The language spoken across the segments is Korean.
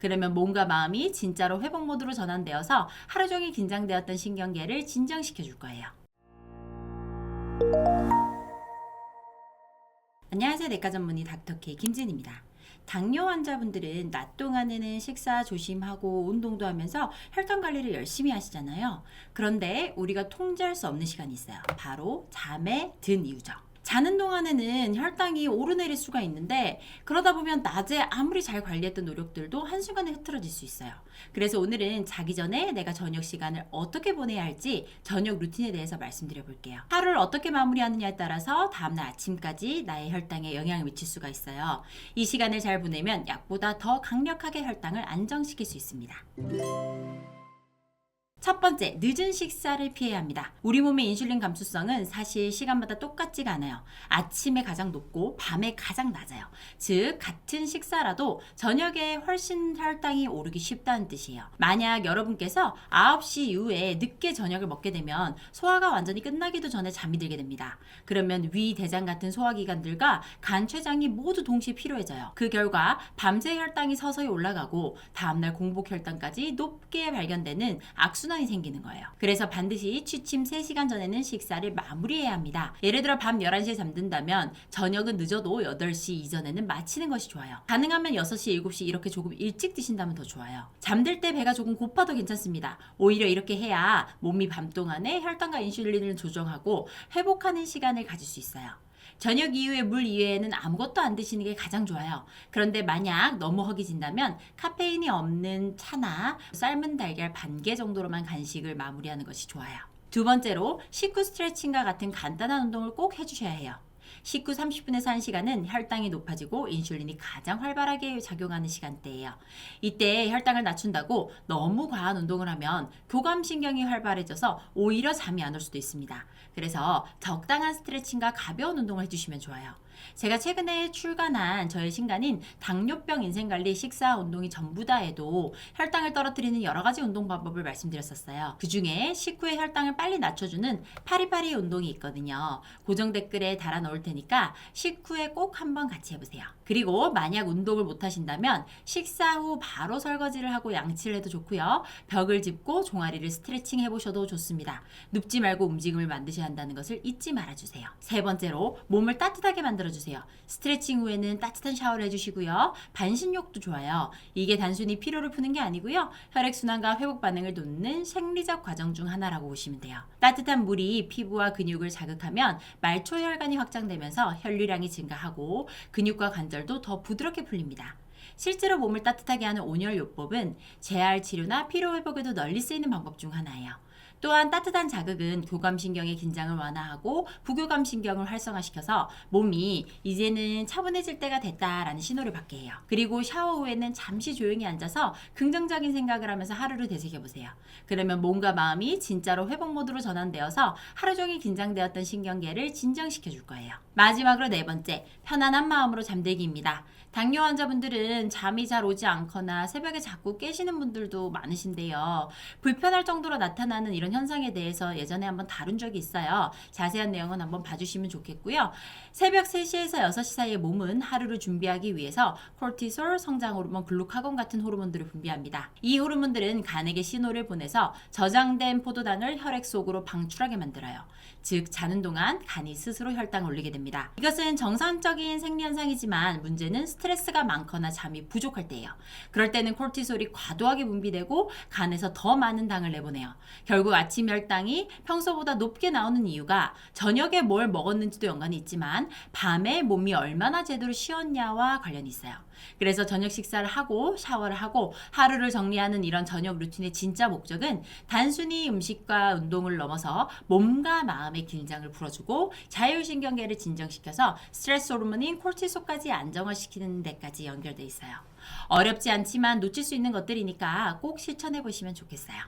그러면 몸과 마음이 진짜로 회복 모드로 전환되어서 하루 종일 긴장되었던 신경계를 진정시켜 줄 거예요. 안녕하세요. 내과 전문의 닥터케이 김진입니다. 당뇨 환자분들은 낮 동안에는 식사 조심하고 운동도 하면서 혈당 관리를 열심히 하시잖아요. 그런데 우리가 통제할 수 없는 시간이 있어요. 바로 잠에 든 이유죠. 자는 동안에는 혈당이 오르내릴 수가 있는데 그러다 보면 낮에 아무리 잘 관리했던 노력들도 한순간에 흐트러질 수 있어요. 그래서 오늘은 자기 전에 내가 저녁 시간을 어떻게 보내야 할지 저녁 루틴에 대해서 말씀드려 볼게요. 하루를 어떻게 마무리하느냐에 따라서 다음날 아침까지 나의 혈당에 영향을 미칠 수가 있어요. 이 시간을 잘 보내면 약보다 더 강력하게 혈당을 안정시킬 수 있습니다. 첫 번째, 늦은 식사를 피해야 합니다. 우리 몸의 인슐린 감수성은 사실 시간마다 똑같지가 않아요. 아침에 가장 높고 밤에 가장 낮아요. 즉, 같은 식사라도 저녁에 훨씬 혈당이 오르기 쉽다는 뜻이에요. 만약 여러분께서 9시 이후에 늦게 저녁을 먹게 되면 소화가 완전히 끝나기도 전에 잠이 들게 됩니다. 그러면 위, 대장 같은 소화기관들과 간, 췌장이 모두 동시에 피로해져요. 그 결과 밤새 혈당이 서서히 올라가고 다음날 공복 혈당까지 높게 발견되는 악순환이 생기는 거예요. 그래서 반드시 취침 3시간 전에는 식사를 마무리해야 합니다. 예를 들어 밤 11시에 잠든다면 저녁은 늦어도 8시 이전에는 마치는 것이 좋아요. 가능하면 6시, 7시 이렇게 조금 일찍 드신다면 더 좋아요. 잠들 때 배가 조금 고파도 괜찮습니다. 오히려 이렇게 해야 몸이 밤 동안에 혈당과 인슐린을 조정하고 회복하는 시간을 가질 수 있어요. 저녁 이후에 물 이외에는 아무것도 안 드시는 게 가장 좋아요. 그런데 만약 너무 허기진다면 카페인이 없는 차나 삶은 달걀 반 개 정도로만 간식을 마무리하는 것이 좋아요. 두 번째로 식후 스트레칭과 같은 간단한 운동을 꼭 해주셔야 해요. 식후 30분에서 1시간은 혈당이 높아지고 인슐린이 가장 활발하게 작용하는 시간대예요. 이때 혈당을 낮춘다고 너무 과한 운동을 하면 교감신경이 활발해져서 오히려 잠이 안 올 수도 있습니다. 그래서 적당한 스트레칭과 가벼운 운동을 해주시면 좋아요. 제가 최근에 출간한 저의 신간인 당뇨병 인생관리 식사 운동이 전부다에도 혈당을 떨어뜨리는 여러 가지 운동 방법을 말씀드렸었어요. 그 중에 식후에 혈당을 빨리 낮춰주는 파리파리 운동이 있거든요. 고정 댓글에 달아 놓을 테니까 식후에 꼭 한번 같이 해보세요. 그리고 만약 운동을 못 하신다면 식사 후 바로 설거지를 하고 양치를 해도 좋고요. 벽을 짚고 종아리를 스트레칭 해보셔도 좋습니다. 눕지 말고 움직임을 만드셔야 한다는 것을 잊지 말아주세요. 세 번째로 몸을 따뜻하게 만들어주세요. 스트레칭 후에는 따뜻한 샤워를 해주시고요. 반신욕도 좋아요. 이게 단순히 피로를 푸는 게 아니고요. 혈액순환과 회복 반응을 돕는 생리적 과정 중 하나라고 보시면 돼요. 따뜻한 물이 피부와 근육을 자극하면 말초혈관이 확장되면서 혈류량이 증가하고 근육과 관절도 더 부드럽게 풀립니다. 실제로 몸을 따뜻하게 하는 온열요법은 재활 치료나 피로 회복에도 널리 쓰이는 방법 중 하나예요. 또한 따뜻한 자극은 교감신경의 긴장을 완화하고 부교감신경을 활성화시켜서 몸이 이제는 차분해질 때가 됐다라는 신호를 받게 해요. 그리고 샤워 후에는 잠시 조용히 앉아서 긍정적인 생각을 하면서 하루를 되새겨보세요. 그러면 몸과 마음이 진짜로 회복 모드로 전환되어서 하루 종일 긴장되었던 신경계를 진정시켜 줄 거예요. 마지막으로 네 번째, 편안한 마음으로 잠들기입니다. 당뇨 환자분들은 잠이 잘 오지 않거나 새벽에 자꾸 깨시는 분들도 많으신데요. 불편할 정도로 나타나는 이런 현상에 대해서 예전에 한번 다룬 적이 있어요. 자세한 내용은 한번 봐주시면 좋겠고요. 새벽 3시에서 6시 사이에 몸은 하루를 준비하기 위해서 코르티솔, 성장 호르몬, 글루카곤 같은 호르몬들을 분비합니다. 이 호르몬들은 간에게 신호를 보내서 저장된 포도당을 혈액 속으로 방출하게 만들어요. 즉 자는 동안 간이 스스로 혈당을 올리게 됩니다. 이것은 정상적인 생리현상이지만 문제는 스트레스가 많거나 잠이 부족할 때예요. 그럴 때는 코르티솔이 과도하게 분비되고 간에서 더 많은 당을 내보내요. 결국 아침 혈당이 평소보다 높게 나오는 이유가 저녁에 뭘 먹었는지도 연관이 있지만 밤에 몸이 얼마나 제대로 쉬었냐와 관련이 있어요. 그래서 저녁 식사를 하고 샤워를 하고 하루를 정리하는 이런 저녁 루틴의 진짜 목적은 단순히 음식과 운동을 넘어서 몸과 마음의 긴장을 풀어주고 자율신경계를 진정시켜서 스트레스 호르몬인 코르티솔까지 안정화시키는 데까지 연결돼 있어요. 어렵지 않지만 놓칠 수 있는 것들이니까 꼭 실천해 보시면 좋겠어요.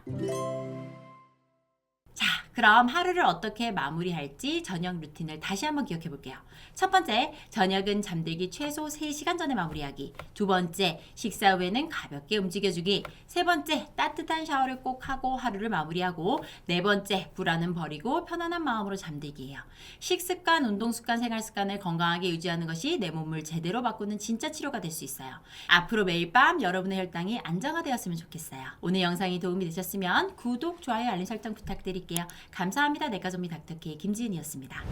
자, 그럼 하루를 어떻게 마무리할지 저녁 루틴을 다시 한번 기억해 볼게요. 첫 번째, 저녁은 잠들기 최소 3시간 전에 마무리하기. 두 번째, 식사 후에는 가볍게 움직여주기. 세 번째, 따뜻한 샤워를 꼭 하고 하루를 마무리하고. 네 번째, 불안은 버리고 편안한 마음으로 잠들기예요. 식습관, 운동습관, 생활습관을 건강하게 유지하는 것이 내 몸을 제대로 바꾸는 진짜 치료가 될 수 있어요. 앞으로 매일 밤 여러분의 혈당이 안정화되었으면 좋겠어요. 오늘 영상이 도움이 되셨으면 구독, 좋아요, 알림 설정 부탁드릴게요. 감사합니다. 내과점이 닥터케이 김지은이었습니다.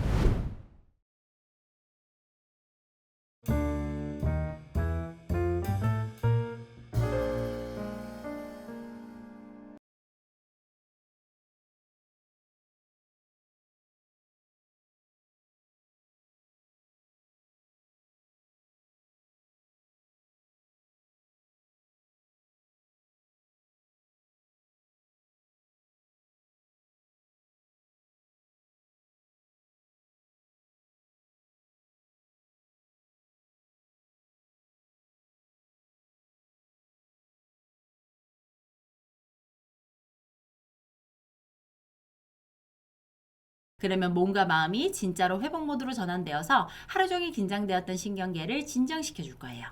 그러면 몸과 마음이 진짜로 회복 모드로 전환되어서 하루 종일 긴장되었던 신경계를 진정시켜 줄 거예요.